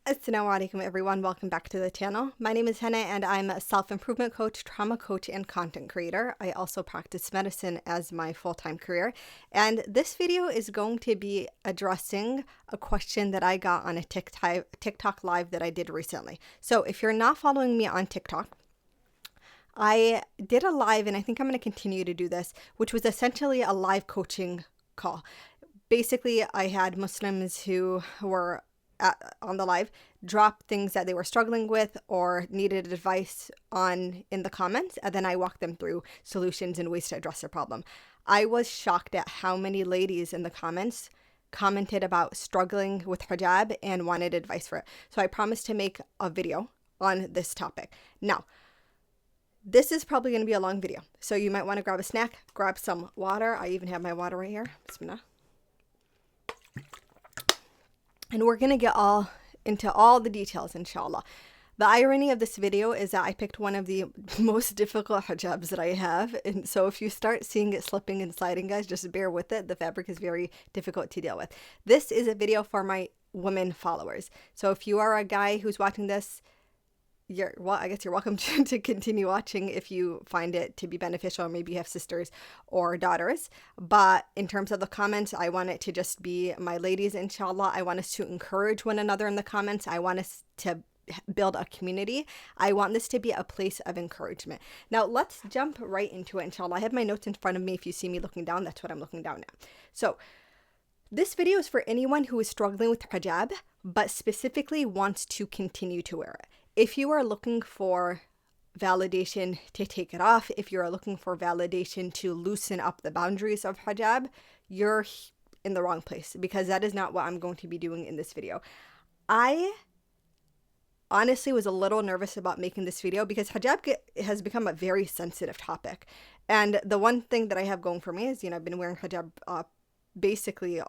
Assalamu alaikum everyone, welcome back to the channel. My name is Hannah and I'm a self-improvement coach, trauma coach, and content creator. I also practice medicine as my full-time career. And this video is going to be addressing a question that I got on a TikTok live that I did recently. So if you're not following me on TikTok, I did a live, and I think I'm going to continue to do this, which was essentially a live coaching call. Basically, I had Muslims who were on the live drop things that they were struggling with or needed advice on in the comments, and then I walked them through solutions and ways to address their problem. I was shocked at how many ladies in the comments commented about struggling with hijab and wanted advice for it. So I promised to make a video on this topic. Now, this is probably going to be a long video, so you might want to grab a snack, grab some water. I even have my water right here. Bismillah. And we're going to get into all the details, inshallah. The irony of this video is that I picked one of the most difficult hijabs that I have. And so if you start seeing it slipping and sliding, guys, just bear with it. The fabric is very difficult to deal with. This is a video for my women followers. So if you are a guy who's watching this, I guess you're welcome to continue watching if you find it to be beneficial, or maybe you have sisters or daughters. But in terms of the comments, I want it to just be my ladies, inshallah. I want us to encourage one another in the comments. I want us to build a community. I want this to be a place of encouragement. Now let's jump right into it, inshallah. I have my notes in front of me. If you see me looking down, that's what I'm looking down at. So this video is for anyone who is struggling with hijab, but specifically wants to continue to wear it. If you are looking for validation to take it off, if you are looking for validation to loosen up the boundaries of hijab, you're in the wrong place, because that is not what I'm going to be doing in this video. I honestly was a little nervous about making this video because hijab has become a very sensitive topic. And the one thing that I have going for me is, I've been wearing hijab basically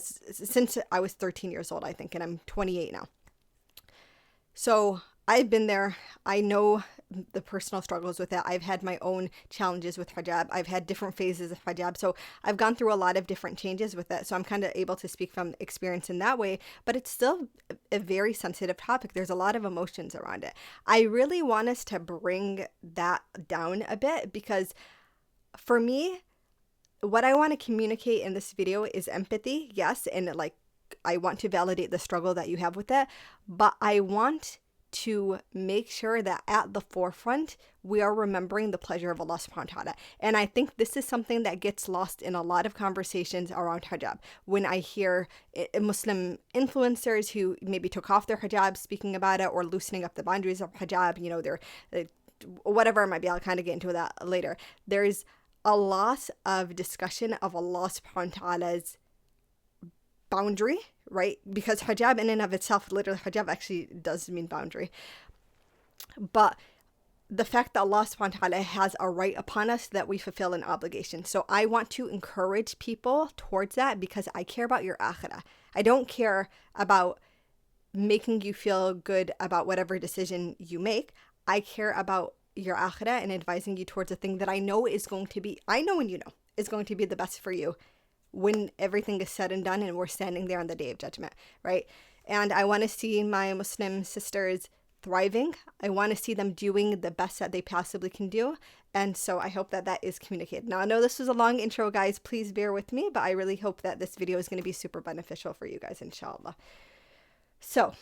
since I was 13 years old, I think, and I'm 28 now. So I've been there. I know the personal struggles with it. I've had my own challenges with hijab. I've had different phases of hijab. So I've gone through a lot of different changes with it. So I'm kind of able to speak from experience in that way, but it's still a very sensitive topic. There's a lot of emotions around it. I really want us to bring that down a bit, because for me, what I want to communicate in this video is empathy, yes, and I want to validate the struggle that you have with it, but I want to make sure that at the forefront, we are remembering the pleasure of Allah subhanahu wa ta'ala. And I think this is something that gets lost in a lot of conversations around hijab. When I hear Muslim influencers who maybe took off their hijab speaking about it, or loosening up the boundaries of hijab, they're whatever it might be, I'll kind of get into that later. There's a loss of discussion of Allah subhanahu wa ta'ala's boundary, right? Because hijab in and of itself, literally hijab actually does mean boundary. But the fact that Allah subhanahu wa ta'ala has a right upon us that we fulfill an obligation. So I want to encourage people towards that, because I care about your akhirah. I don't care about making you feel good about whatever decision you make. I care about your akhirah and advising you towards a thing that I know is going to be, I know and you know, is going to be the best for you when everything is said and done and we're standing there on the day of judgment, right? And I want to see my Muslim sisters thriving. I want to see them doing the best that they possibly can do. And so I hope that that is communicated. Now, I know this was a long intro, guys. Please bear with me, but I really hope that this video is going to be super beneficial for you guys, inshallah. So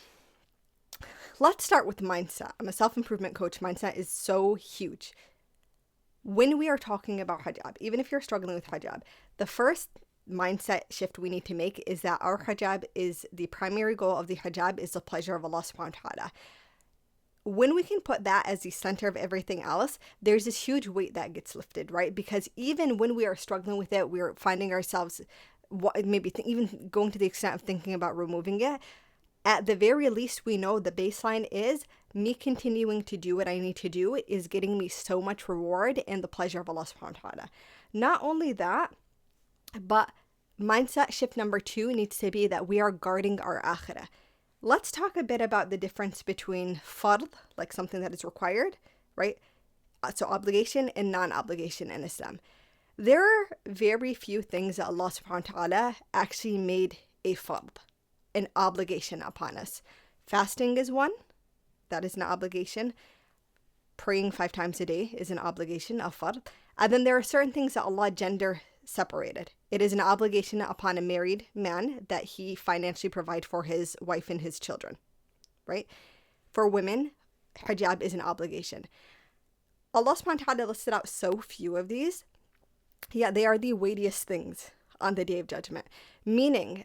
let's start with mindset. I'm a self-improvement coach. Mindset is so huge. When we are talking about hijab, even if you're struggling with hijab, the first mindset shift we need to make is that our hijab is the primary goal of the hijab is the pleasure of Allah subhanahu wa ta'ala. When we can put that as the center of everything else, there's this huge weight that gets lifted, right? Because even when we are struggling with it, we're finding ourselves maybe even going to the extent of thinking about removing it. At the very least, we know the baseline is me continuing to do what I need to do is getting me so much reward and the pleasure of Allah subhanahu wa ta'ala. Not only that, but mindset shift number 2 needs to be that we are guarding our akhirah. Let's talk a bit about the difference between fard, like something that is required, right? So obligation, and non-obligation in Islam. There are very few things that Allah subhanahu wa ta'ala actually made a fard. an obligation upon us. Fasting is one. That is an obligation. Praying 5 times a day is an obligation, a fard. And then there are certain things that Allah gender separated. It is an obligation upon a married man that he financially provide for his wife and his children, right? For women, hijab is an obligation. Allah subhanahu wa ta'ala listed out so few of these, yet they are the weightiest things on the Day of Judgment. Meaning,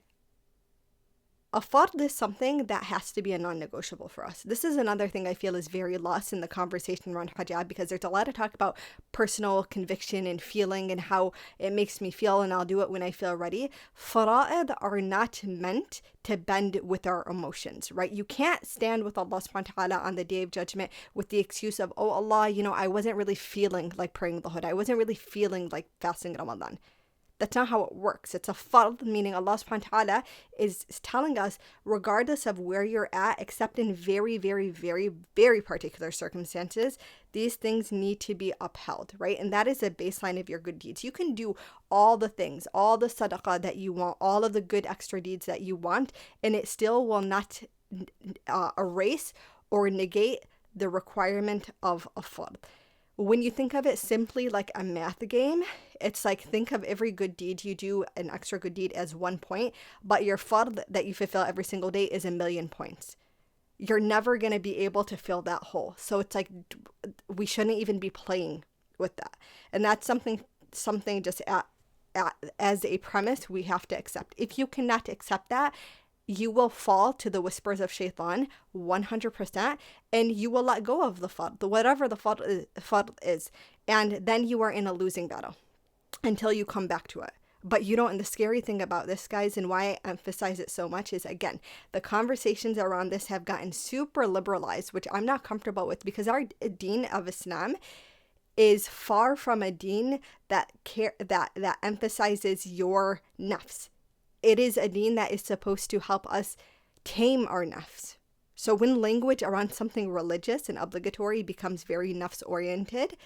a fard is something that has to be a non-negotiable for us. This is another thing I feel is very lost in the conversation around hijab, because there's a lot of talk about personal conviction and feeling and how it makes me feel, and I'll do it when I feel ready. Fara'id are not meant to bend with our emotions, right? You can't stand with Allah subhanahu wa ta'ala on the Day of Judgment with the excuse of, oh Allah, I wasn't really feeling like praying the Hud. I wasn't really feeling like fasting Ramadan. That's not how it works. It's a fard, meaning Allah subhanahu wa ta'ala is telling us, regardless of where you're at, except in very, very, very, very particular circumstances, these things need to be upheld, right? And that is a baseline of your good deeds. You can do all the things, all the sadaqah that you want, all of the good extra deeds that you want, and it still will not erase or negate the requirement of a fard. When you think of it simply like a math game, it's like, think of every good deed you do, an extra good deed, as 1 point, but your fard that you fulfill every single day is 1,000,000 points. You're never going to be able to fill that hole. So it's like, we shouldn't even be playing with that. And that's something just as a premise we have to accept. If you cannot accept that, you will fall to the whispers of shaitan 100%, and you will let go of the fard, whatever the fard is, and then you are in a losing battle until you come back to it. But you don't, and the scary thing about this, guys, and why I emphasize it so much is, again, the conversations around this have gotten super liberalized, which I'm not comfortable with, because our deen of Islam is far from a deen that emphasizes your nafs. It is a deen that is supposed to help us tame our nafs. So when language around something religious and obligatory becomes very nafs oriented,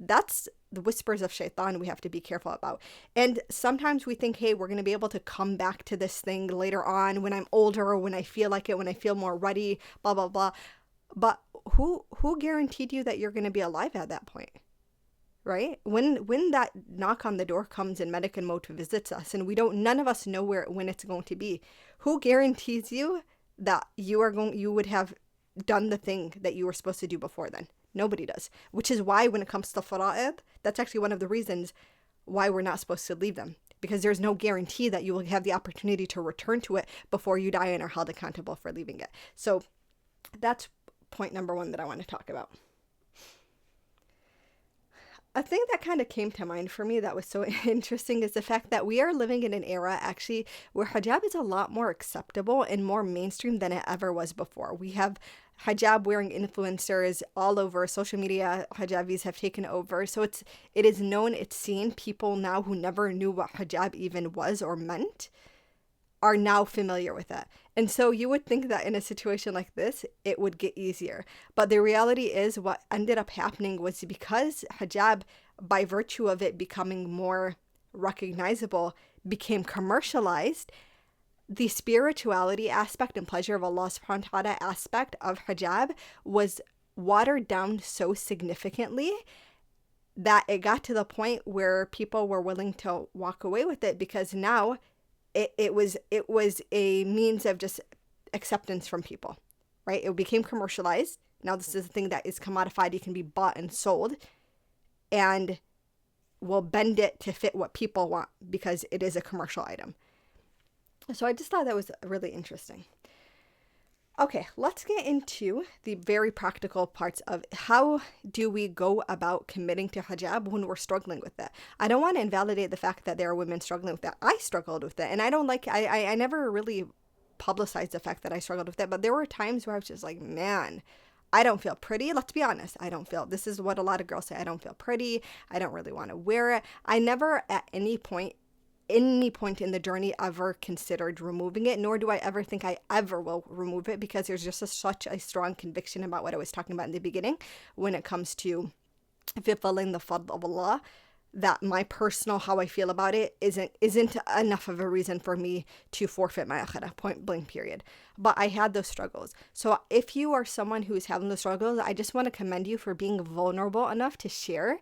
that's the whispers of shaitan we have to be careful about. And sometimes we think, hey, we're going to be able to come back to this thing later on when I'm older, or when I feel like it, when I feel more ready, blah, blah, blah. But who guaranteed you that you're going to be alive at that point? Right? When that knock on the door comes and Malak al-Maut visits us, and none of us know when it's going to be, who guarantees you that you would have done the thing that you were supposed to do before then? Nobody does. Which is why when it comes to fara'id, that's actually one of the reasons why we're not supposed to leave them, because there's no guarantee that you will have the opportunity to return to it before you die and are held accountable for leaving it. So that's point number 1 that I want to talk about. A thing that kind of came to mind for me that was so interesting is the fact that we are living in an era, actually, where hijab is a lot more acceptable and more mainstream than it ever was before. We have hijab wearing influencers all over social media. Hijabis have taken over. So it is known, it's seen. People now who never knew what hijab even was or meant are now familiar with it. And so you would think that in a situation like this, it would get easier. But the reality is, what ended up happening was, because hijab, by virtue of it becoming more recognizable, became commercialized, the spirituality aspect and pleasure of Allah subhanahu wa ta'ala aspect of hijab was watered down so significantly that it got to the point where people were willing to walk away with it, because now it was a means of just acceptance from people, right? It became commercialized. Now this is a thing that is commodified. It can be bought and sold, and we'll bend it to fit what people want because it is a commercial item. So I just thought that was really interesting. Okay, let's get into the very practical parts of how do we go about committing to hijab when we're struggling with it. I don't want to invalidate the fact that there are women struggling with that. I struggled with it, and I never really publicized the fact that I struggled with it, but there were times where I was just like, man, I don't feel pretty. Let's be honest. This is what a lot of girls say. I don't feel pretty. I don't really want to wear it. I never at any point in the journey ever considered removing it, nor do I ever think I ever will remove it, because there's just such a strong conviction about what I was talking about in the beginning when it comes to fulfilling the fadl of Allah, that my personal how I feel about it isn't enough of a reason for me to forfeit my akhirah, point blank period. But I had those struggles. So if you are someone who's having the struggles, I just want to commend you for being vulnerable enough to share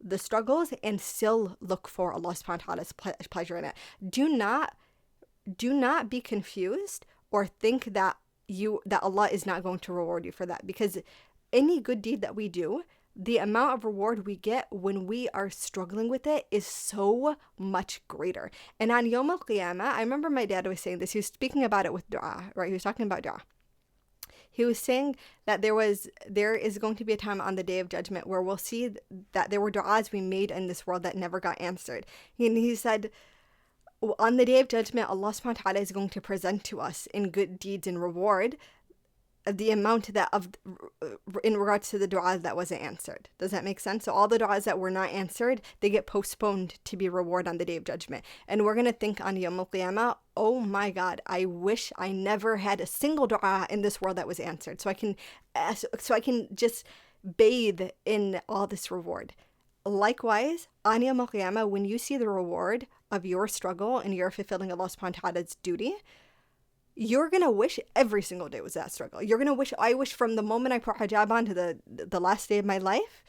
the struggles and still look for Allah subhanahu wa ta'ala's pleasure in it. Do not be confused or think that Allah is not going to reward you for that, because any good deed that we do, the amount of reward we get when we are struggling with it is so much greater. And on Yawm al-Qiyamah, I remember my dad was saying this. He was speaking about it with dua, right? He was talking about dua. He was saying that there is going to be a time on the Day of Judgment where we'll see that there were du'as we made in this world that never got answered. And he said, on the Day of Judgment, Allah subhanahu wa ta'ala is going to present to us in good deeds and reward the amount in regards to the du'as that wasn't answered. Does that make sense? So all the du'as that were not answered, they get postponed to be reward on the Day of Judgment. And we're going to think on Yawm al-Qiyamah, oh my God, I wish I never had a single du'a in this world that was answered. So I can just bathe in all this reward. Likewise, on Yawm al-Qiyamah, when you see the reward of your struggle and you're fulfilling Allah subhanahu wa ta'ala's duty, you're going to wish every single day was that struggle. You're going to wish, I wish from the moment I put hijab on to the last day of my life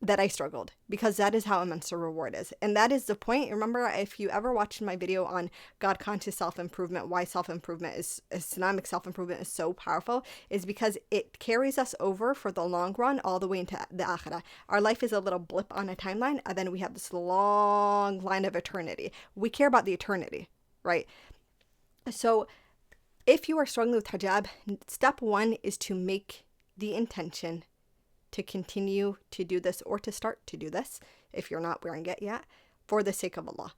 that I struggled, because that is how immense the reward is. And that is the point. Remember, if you ever watched my video on God-conscious self-improvement, why self-improvement Islamic self-improvement is so powerful, is because it carries us over for the long run all the way into the akhirah. Our life is a little blip on a timeline, and then we have this long line of eternity. We care about the eternity, right? So if you are struggling with hijab, step one is to make the intention to continue to do this, or to start to do this if you're not wearing it yet, for the sake of Allah.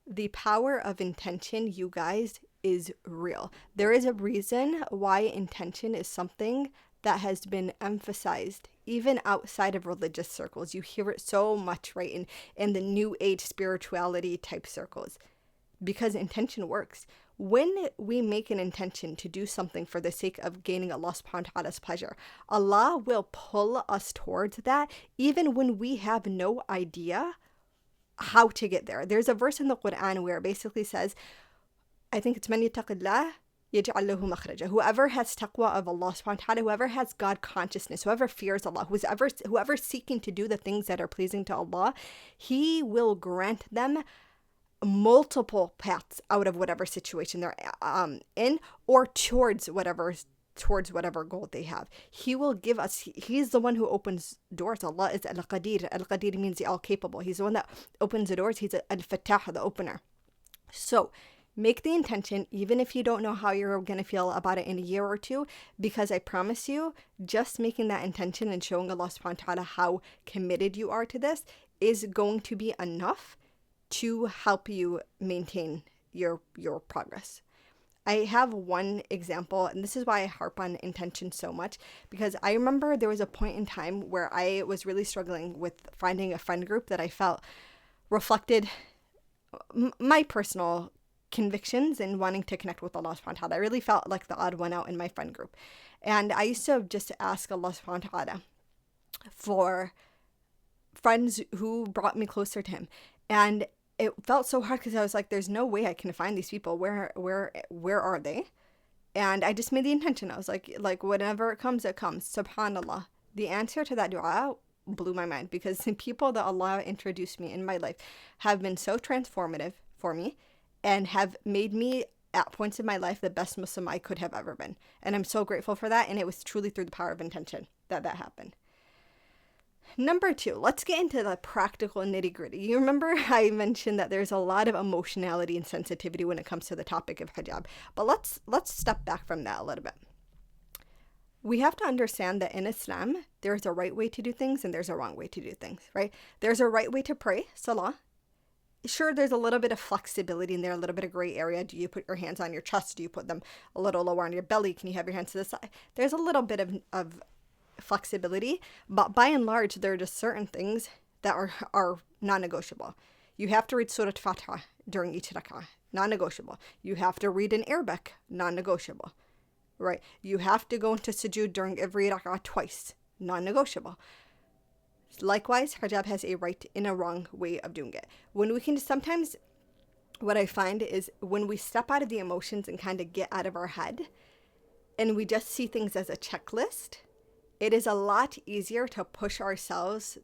The power of intention, you guys, is real. There is a reason why intention is something that has been emphasized even outside of religious circles. You hear it so much, right, in the new age spirituality type circles, because intention works. When we make an intention to do something for the sake of gaining Allah subhanahu wa ta'ala's pleasure, Allah will pull us towards that even when we have no idea how to get there. There's a verse in the Quran where it basically says, I think it's man yattaqillah yaj'al lahu makhraja. Whoever has taqwa of Allah subhanahu wa ta'ala, whoever has God consciousness, whoever fears Allah, whoever seeking to do the things that are pleasing to Allah, He will grant them multiple paths out of whatever situation they're in, or towards whatever goal they have. He will give us, He's the one who opens doors. Allah is Al-Qadir. Al-Qadir means the all-capable. He's the one that opens the doors. He's Al-Fattah, the opener. So make the intention, even if you don't know how you're going to feel about it in a year or two, because I promise you, just making that intention and showing Allah subhanahu wa ta'ala how committed you are to this is going to be enough to help you maintain your progress. I have one example, and this is why I harp on intention so much, because I remember there was a point in time where I was really struggling with finding a friend group that I felt reflected my personal convictions and wanting to connect with Allah subhanahu wa ta'ala. I really felt like the odd one out in my friend group. And I used to just ask Allah subhanahu wa ta'ala for friends who brought me closer to Him. And it felt so hard because I was like, there's no way I can find these people. Where are they? And I just made the intention. I was like whenever it comes, it comes. SubhanAllah. The answer to that dua blew my mind, because the people that Allah introduced me in my life have been so transformative for me and have made me, at points in my life, the best Muslim I could have ever been. And I'm so grateful for that. And it was truly through the power of intention that happened. Number 2, let's get into the practical nitty-gritty. You remember I mentioned that there's a lot of emotionality and sensitivity when it comes to the topic of hijab. But let's step back from that a little bit. We have to understand that in Islam, there's a right way to do things and there's a wrong way to do things, right? There's a right way to pray, salah. Sure, there's a little bit of flexibility in there, a little bit of gray area. Do you put your hands on your chest? Do you put them a little lower on your belly? Can you have your hands to the side? There's a little bit of flexibility, but by and large, there are just certain things that are non-negotiable. You have to read Surah Fatiha during each rak'ah, non-negotiable. You have to read in Arabic, non-negotiable, right? You have to go into sujood during every rak'ah twice, non-negotiable. Likewise, hijab has a right and a wrong way of doing it. When we can sometimes, what I find is when we step out of the emotions and kind of get out of our head and we just see things as a checklist, it is a lot easier to push ourselves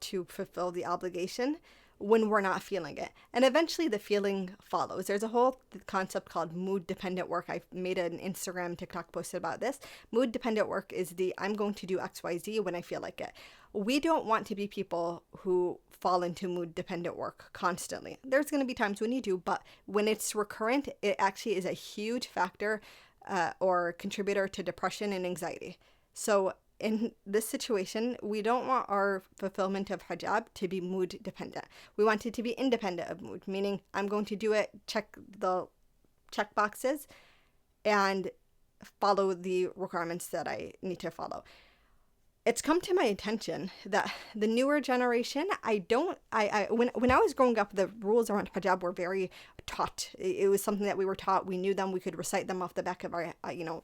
to fulfill the obligation when we're not feeling it. And eventually the feeling follows. There's a whole concept called mood dependent work. I've made an Instagram, TikTok post about this. Mood dependent work is I'm going to do XYZ when I feel like it. We don't want to be people who fall into mood dependent work constantly. There's going to be times when you do, but when it's recurrent, it actually is a huge factor or contributor to depression and anxiety. So in this situation, we don't want our fulfillment of hijab to be mood dependent. We want it to be independent of mood, meaning I'm going to do it, check the check boxes, and follow the requirements that I need to follow. It's come to my attention that the newer generation, when I was growing up, the rules around hijab were very taught. It was something that we were taught. We knew them. We could recite them off the back of our,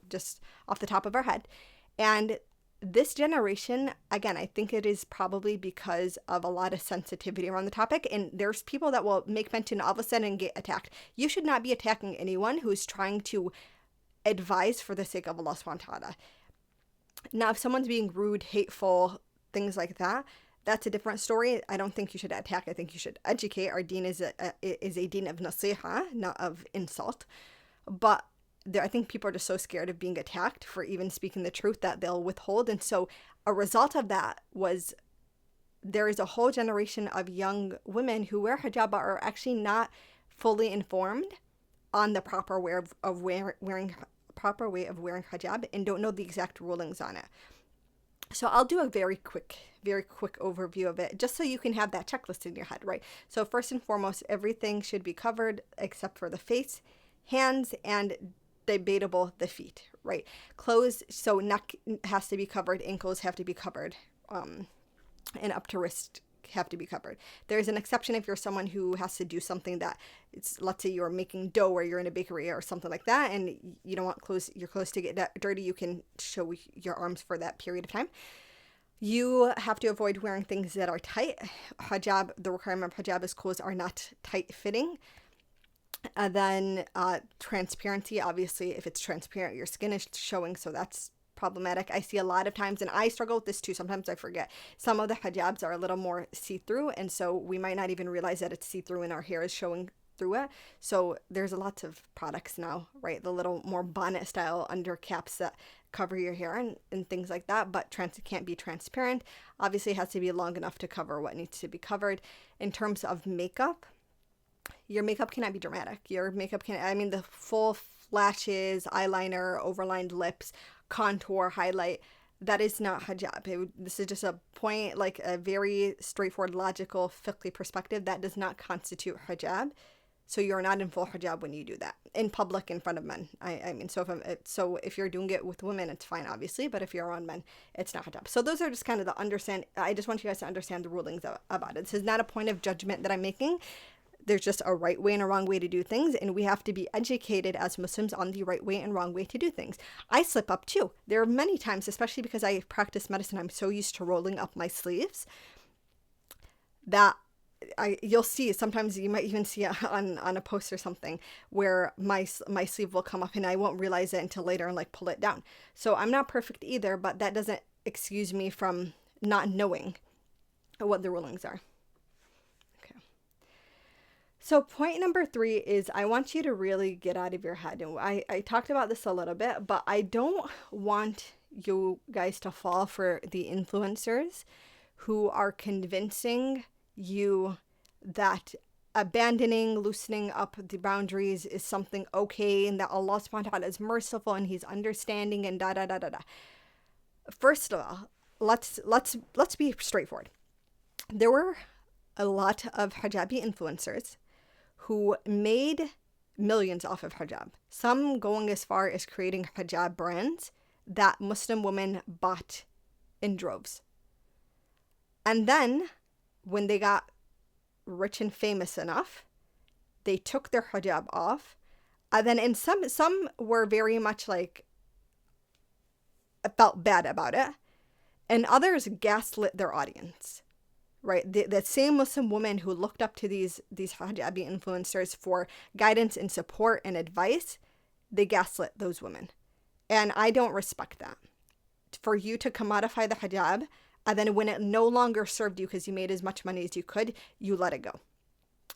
just off the top of our head. And this generation, again, I think it is probably because of a lot of sensitivity around the topic. And there's people that will make mention all of a sudden and get attacked. You should not be attacking anyone who's trying to advise for the sake of Allah subhanahu wa ta'ala. Now, if someone's being rude, hateful, things like that, that's a different story. I don't think you should attack. I think you should educate. Our deen is a deen of nasiha, not of insult. But I think people are just so scared of being attacked for even speaking the truth that they'll withhold. And so a result of that was there is a whole generation of young women who wear hijab but are actually not fully informed on the proper way of wearing hijab and don't know the exact rulings on it. So I'll do a very quick overview of it, just so you can have that checklist in your head, right? So first and foremost, everything should be covered except for the face, hands, and debatable the feet, right? Clothes, so neck has to be covered, ankles have to be covered, and up to wrist have to be covered. There's an exception if you're someone who has to do something that let's say you're making dough or you're in a bakery or something like that, and you don't want your clothes to get dirty. You can show your arms for that period of time. You have to avoid wearing things that are tight. Hijab, the requirement of hijab is clothes are not tight fitting. Then transparency, obviously, if it's transparent, your skin is showing, so that's problematic. I see a lot of times, and I struggle with this too, sometimes I forget, some of the hijabs are a little more see-through, and so we might not even realize that it's see-through and our hair is showing through it. So there's lots of products now, right? The little more bonnet style under caps that cover your hair and things like that, but it can't be transparent. Obviously, it has to be long enough to cover what needs to be covered. In terms of makeup, your makeup cannot be dramatic. Your makeup the full lashes, eyeliner, overlined lips, contour, highlight, that is not hijab. This is just a point, like a very straightforward, logical, fiqh perspective. That does not constitute hijab. So you're not in full hijab when you do that in public in front of men. So if you're doing it with women, it's fine, obviously, but if you're around men, it's not hijab. So those are just kind of I just want you guys to understand the rulings about it. This is not a point of judgment that I'm making. There's just a right way and a wrong way to do things, and we have to be educated as Muslims on the right way and wrong way to do things. I slip up too. There are many times, especially because I practice medicine, I'm so used to rolling up my sleeves that you'll see, sometimes you might even see it on a post or something where my sleeve will come up and I won't realize it until later and pull it down. So I'm not perfect either, but that doesn't excuse me from not knowing what the rulings are. So point number 3 is I want you to really get out of your head. And I talked about this a little bit, but I don't want you guys to fall for the influencers who are convincing you that abandoning, loosening up the boundaries is something okay and that Allah subhanahu wa ta'ala is merciful and he's understanding and da da da da da. First of all, let's be straightforward. There were a lot of hijabi influencers who made millions off of hijab. Some going as far as creating hijab brands that Muslim women bought in droves. And then when they got rich and famous enough, they took their hijab off. And then some were very much felt bad about it. And others gaslit their audience, right? That same Muslim woman who looked up to these hijabi influencers for guidance and support and advice, they gaslit those women. And I don't respect that. For you to commodify the hijab, and then when it no longer served you because you made as much money as you could, you let it go.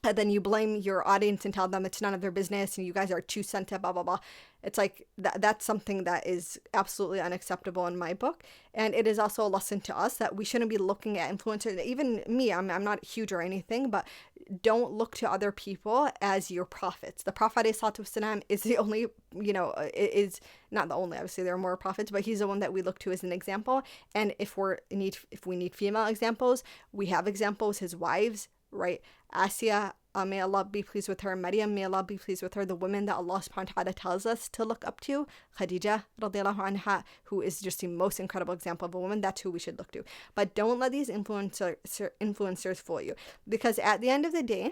And then you blame your audience and tell them it's none of their business and you guys are too sensitive, blah, blah, blah. It's like that's something that is absolutely unacceptable in my book. And it is also a lesson to us that we shouldn't be looking at influencers. Even me, I'm not huge or anything, but don't look to other people as your prophets. The Prophet ﷺ is the only, is not the only, obviously there are more prophets, but he's the one that we look to as an example. And if we need female examples, we have examples, his wives, right? Asiya, may Allah be pleased with her. Maryam, may Allah be pleased with her. The women that Allah subhanahu wa ta'ala tells us to look up to. Khadija, radiallahu anha, who is just the most incredible example of a woman. That's who we should look to. But don't let these influencers fool you. Because at the end of the day,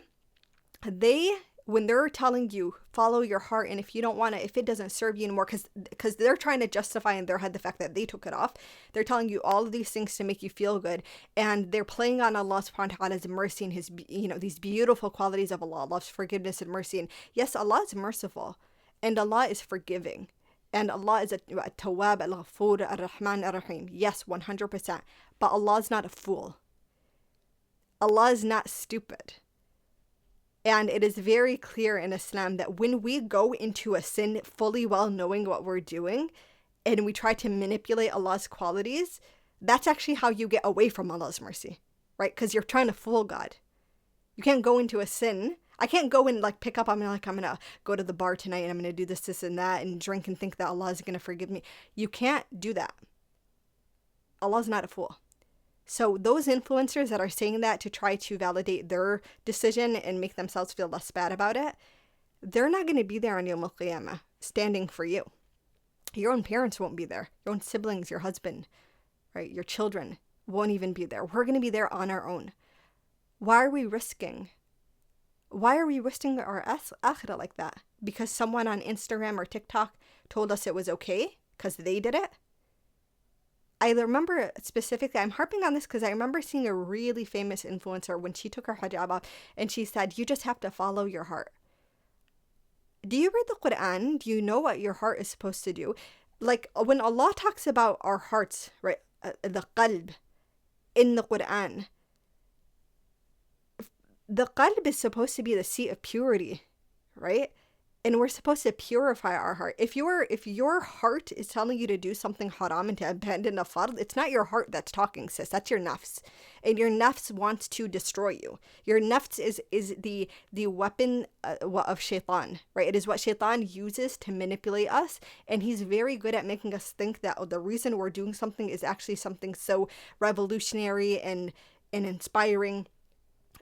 when they're telling you follow your heart, and if you don't want to, if it doesn't serve you anymore, because they're trying to justify in their head the fact that they took it off, they're telling you all of these things to make you feel good, and they're playing on Allah subhanahu wa ta'ala's mercy and his, these beautiful qualities of Allah, Allah's forgiveness and mercy. And yes, Allah is merciful and Allah is forgiving, and Allah is a Tawwab, al-Ghafur, ar-Rahman, ar-Rahim. Yes, 100%. But Allah is not a fool. Allah is not stupid. And it is very clear in Islam that when we go into a sin fully well knowing what we're doing, and we try to manipulate Allah's qualities, that's actually how you get away from Allah's mercy, right? Because you're trying to fool God. You can't go into a sin. I can't go and pick up, I'm going to go to the bar tonight and I'm going to do this and that and drink and think that Allah is going to forgive me. You can't do that. Allah's not a fool. So those influencers that are saying that to try to validate their decision and make themselves feel less bad about it, they're not going to be there on Yawm al-Qiyamah standing for you. Your own parents won't be there. Your own siblings, your husband, right? Your children won't even be there. We're going to be there on our own. Why are we risking our akhirah like that? Because someone on Instagram or TikTok told us it was okay because they did it? I remember specifically, I'm harping on this because I remember seeing a really famous influencer when she took her hijab off and she said, you just have to follow your heart. Do you read the Quran? Do you know what your heart is supposed to do? Like when Allah talks about our hearts, right? The qalb in the Quran, the qalb is supposed to be the seat of purity, right? And we're supposed to purify our heart. If your heart is telling you to do something haram and to abandon a fard, it's not your heart that's talking, sis. That's your nafs. And your nafs wants to destroy you. Your nafs is the weapon of shaitan, right? It is what shaitan uses to manipulate us. And he's very good at making us think that the reason we're doing something is actually something so revolutionary and inspiring,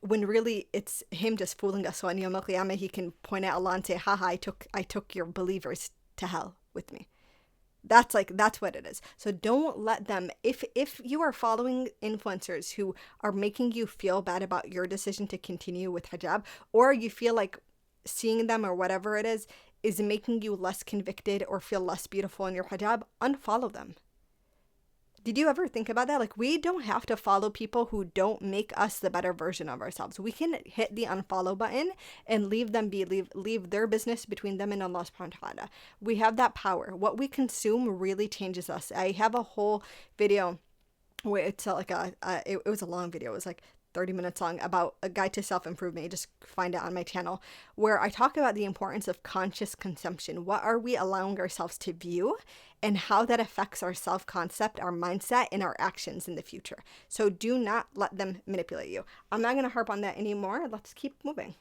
when really it's him just fooling us. So on Yawm al-Qiyamah, he can point at Allah and say, haha, I took your believers to hell with me. That's what it is. So don't let them, if you are following influencers who are making you feel bad about your decision to continue with hijab, or you feel like seeing them or whatever it is making you less convicted or feel less beautiful in your hijab, unfollow them. Did you ever think about that? Like, we don't have to follow people who don't make us the better version of ourselves. We can hit the unfollow button and leave them be, leave their business between them and Allah subhanahu wa ta'ala. We have that power. What we consume really changes us. I have a whole video where it's like it was a long video. It was like 30 minutes long, about a guide to self-improvement. You just find it on my channel, where I talk about the importance of conscious consumption. What are we allowing ourselves to view, and how that affects our self-concept, our mindset, and our actions in the future. So do not let them manipulate you. I'm not going to harp on that anymore. Let's keep moving.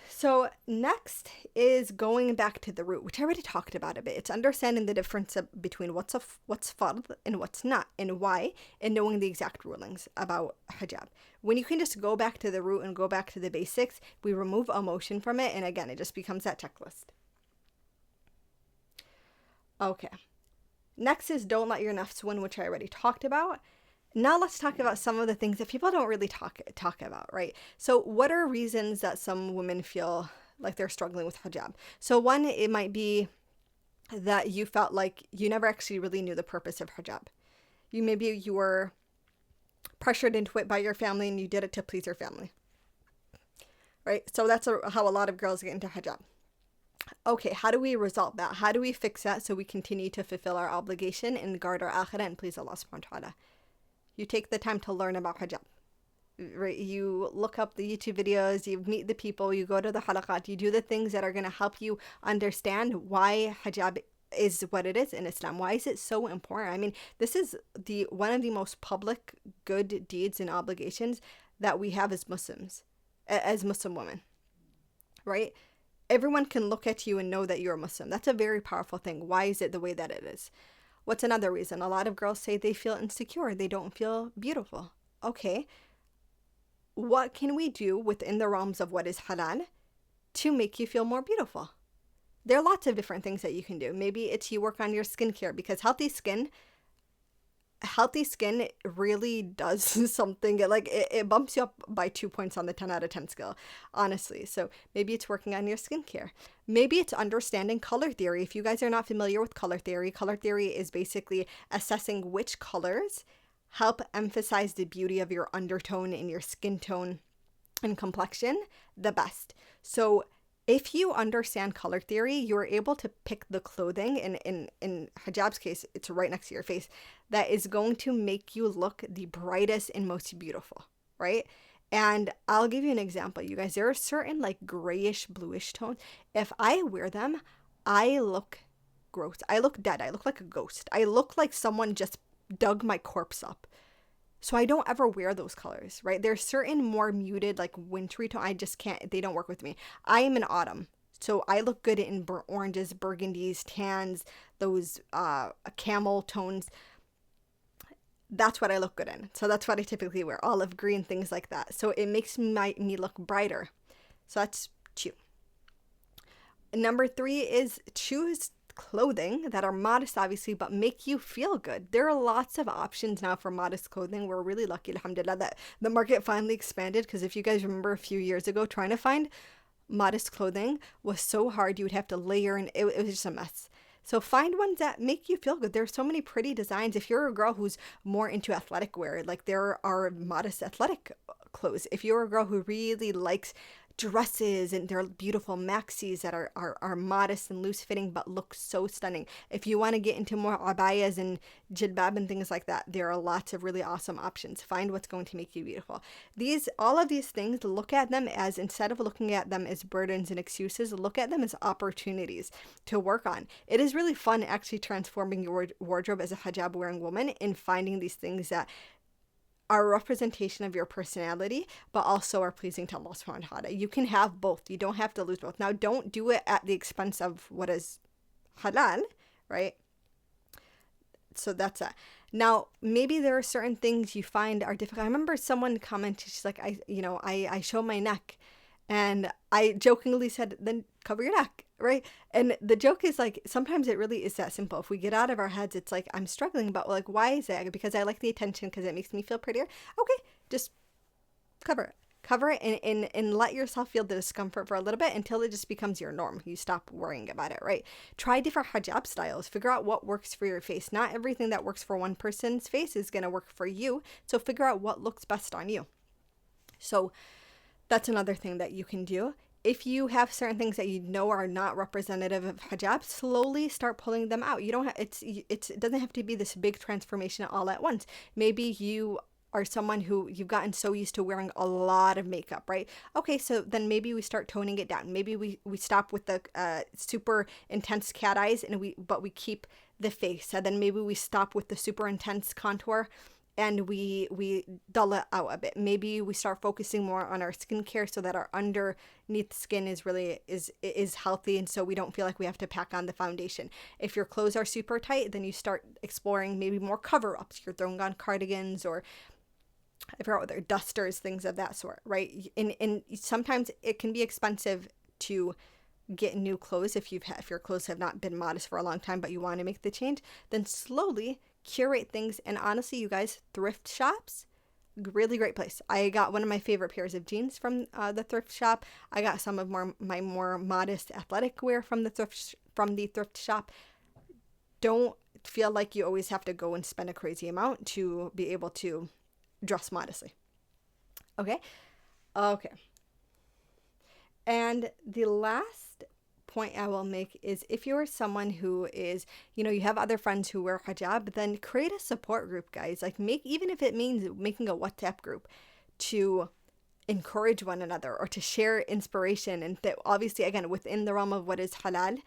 So next is going back to the root, which I already talked about a bit. It's understanding the difference between what's fard and what's not, and why, and knowing the exact rulings about hijab. When you can just go back to the root and go back to the basics, we remove emotion from it, and again, it just becomes that checklist. Okay. Next is don't let your nafs win, which I already talked about. Now let's talk about some of the things that people don't really talk about, right? So what are reasons that some women feel like they're struggling with hijab? So one, it might be that you felt like you never actually really knew the purpose of hijab. Maybe you were pressured into it by your family and you did it to please your family, right? So that's how a lot of girls get into hijab. Okay, how do we resolve that? How do we fix that so we continue to fulfill our obligation and guard our akhirah and please Allah subhanahu wa ta'ala? You take the time to learn about hijab. Right? You look up the YouTube videos, you meet the people, you go to the halaqat, you do the things that are going to help you understand why hijab is what it is in Islam. Why is it so important? I mean, this is one of the most public good deeds and obligations that we have as Muslims, as Muslim women, right? Everyone can look at you and know that you're a Muslim. That's a very powerful thing. Why is it the way that it is? What's another reason? A lot of girls say they feel insecure. They don't feel beautiful. Okay. What can we do within the realms of what is halal to make you feel more beautiful? There are lots of different things that you can do. Maybe it's you work on your skincare, because healthy skin really does something. Like it bumps you up by 2 points on the 10 out of 10 scale, honestly. So maybe it's working on your skincare. Maybe it's understanding color theory. If you guys are not familiar with color theory is basically assessing which colors help emphasize the beauty of your undertone and your skin tone and complexion the best. So if you understand color theory, you're able to pick the clothing, and in hijab's case, it's right next to your face, that is going to make you look the brightest and most beautiful, right? And I'll give you an example, you guys. There are certain like grayish, bluish tones. If I wear them, I look gross. I look dead. I look like a ghost. I look like someone just dug my corpse up. So I don't ever wear those colors, right? There's certain more muted, like wintry tone. I just can't, they don't work with me. I am an autumn. So I look good in burnt oranges, burgundies, tans, those camel tones. That's what I look good in. So that's what I typically wear. Olive green, things like that. So it makes me look brighter. So that's 2. Number 3 is choose clothing that are modest, obviously, but make you feel good. There are lots of options now for modest clothing. We're really lucky, alhamdulillah, that the market finally expanded, because if you guys remember a few years ago, trying to find modest clothing was so hard. You would have to layer, and it was just a mess. So find ones that make you feel good. There's so many pretty designs. If you're a girl who's more into athletic wear, like there are modest athletic clothes. If you're a girl who really likes dresses, and they're beautiful maxis that are modest and loose fitting but look so stunning. If you want to get into more abayas and jilbab and things like that, there are lots of really awesome options. Find what's going to make you beautiful. All of these things, look at them as, instead of looking at them as burdens and excuses, look at them as opportunities to work on. It is really fun actually transforming your wardrobe as a hijab wearing woman and finding these things that are a representation of your personality, but also are pleasing to Allah subhanahu wa ta'ala. You can have both. You don't have to lose both. Now, don't do it at the expense of what is halal, right? So that's it. Now, maybe there are certain things you find are difficult. I remember someone commented, she's like, I show my neck. And I jokingly said, then cover your neck, right? And the joke is like, sometimes it really is that simple. If we get out of our heads, it's like, I'm struggling, but like, why is that? Because I like the attention, because it makes me feel prettier. Okay, just cover it. Cover it and let yourself feel the discomfort for a little bit until it just becomes your norm. You stop worrying about it, right? Try different hijab styles. Figure out what works for your face. Not everything that works for one person's face is going to work for you. So figure out what looks best on you. So that's another thing that you can do. If you have certain things that you know are not representative of hijab, slowly start pulling them out. You don't have, it doesn't have to be this big transformation all at once. Maybe you are someone who you've gotten so used to wearing a lot of makeup, right? Okay, so then maybe we start toning it down. Maybe we stop with the super intense cat eyes, but we keep the face. And then maybe we stop with the super intense contour and we dull it out a bit. Maybe we start focusing more on our skincare so that our underneath skin is healthy, and so we don't feel like we have to pack on the foundation. If your clothes are super tight, then you start exploring maybe more cover-ups. You're throwing on cardigans, or I forgot what they're, dusters, things of that sort, right? And sometimes it can be expensive to get new clothes if your clothes have not been modest for a long time, but you want to make the change. Then slowly curate things. And honestly, you guys, thrift shops, really great place. I got one of my favorite pairs of jeans from the thrift shop. I got some of my more modest athletic wear from the thrift shop. don't feel like you always have to go and spend a crazy amount to be able to dress modestly. Okay? Okay. And the last point I will make is, if you're someone who is, you have other friends who wear hijab, then create a support group, guys. Like, even if it means making a WhatsApp group to encourage one another or to share inspiration, and that obviously, again, within the realm of what is halal,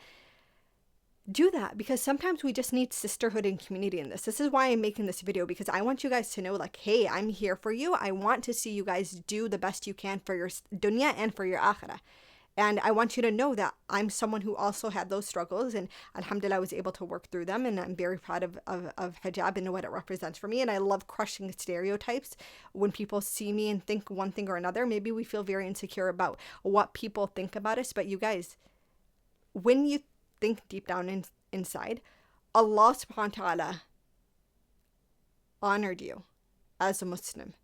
do that, because sometimes we just need sisterhood and community in this. This is why I'm making this video, because I want you guys to know, like, hey, I'm here for you. I want to see you guys do the best you can for your dunya and for your akhirah. And I want you to know that I'm someone who also had those struggles, and alhamdulillah, I was able to work through them. And I'm very proud of hijab and what it represents for me. And I love crushing stereotypes. When people see me and think one thing or another, maybe we feel very insecure about what people think about us. But you guys, when you think deep down inside, Allah subhanahu wa ta'ala honored you as a Muslim.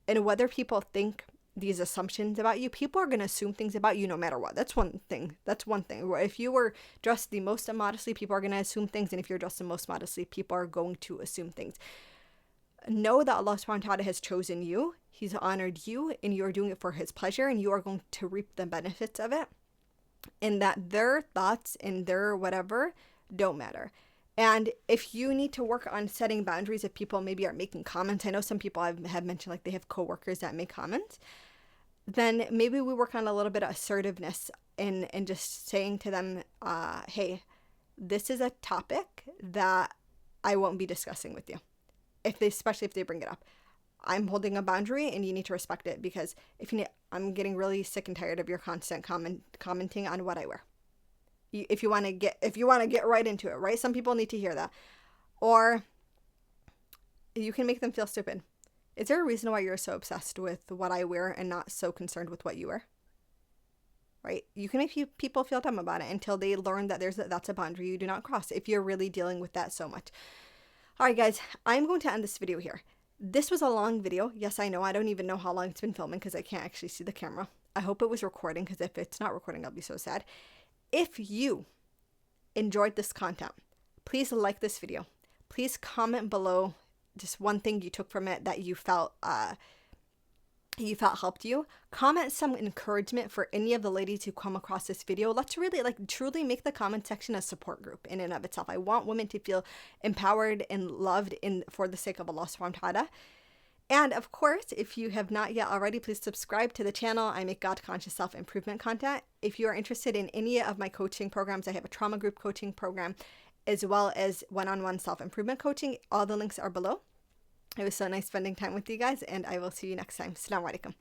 And whether people think these assumptions about you, people are going to assume things about you no matter what. That's one thing. If you were dressed the most immodestly, people are going to assume things. And if you're dressed the most modestly, people are going to assume things. Know that Allah subhanahu wa ta'ala has chosen you. He's honored you, and you are doing it for His pleasure, and you are going to reap the benefits of it. And that their thoughts and their whatever don't matter. And if you need to work on setting boundaries, if people maybe are making comments, I know some people have mentioned like they have coworkers that make comments, then maybe we work on a little bit of assertiveness and just saying to them, hey, this is a topic that I won't be discussing with you. Especially if they bring it up. I'm holding a boundary and you need to respect it, because I'm getting really sick and tired of your constant commenting on what I wear. If you want to get right into it, right? Some people need to hear that. Or you can make them feel stupid. Is there a reason why you're so obsessed with what I wear and not so concerned with what you wear? Right? You can make people feel dumb about it until they learn that that's a boundary you do not cross, if you're really dealing with that so much. All right, guys, I'm going to end this video here. This was a long video. Yes, I know. I don't even know how long it's been filming because I can't actually see the camera. I hope it was recording, because if it's not recording, I'll be so sad. If you enjoyed this content, please like this video. Please comment below just one thing you took from it that you felt helped you. Comment some encouragement for any of the ladies who come across this video. Let's really truly make the comment section a support group in and of itself. I want women to feel empowered and loved for the sake of Allah subhanahu wa ta'ala. And of course, if you have not yet already, please subscribe to the channel. I make God-conscious self-improvement content. If you are interested in any of my coaching programs, I have a trauma group coaching program, as well as one-on-one self-improvement coaching. All the links are below. It was so nice spending time with you guys, and I will see you next time. Assalamu alaikum.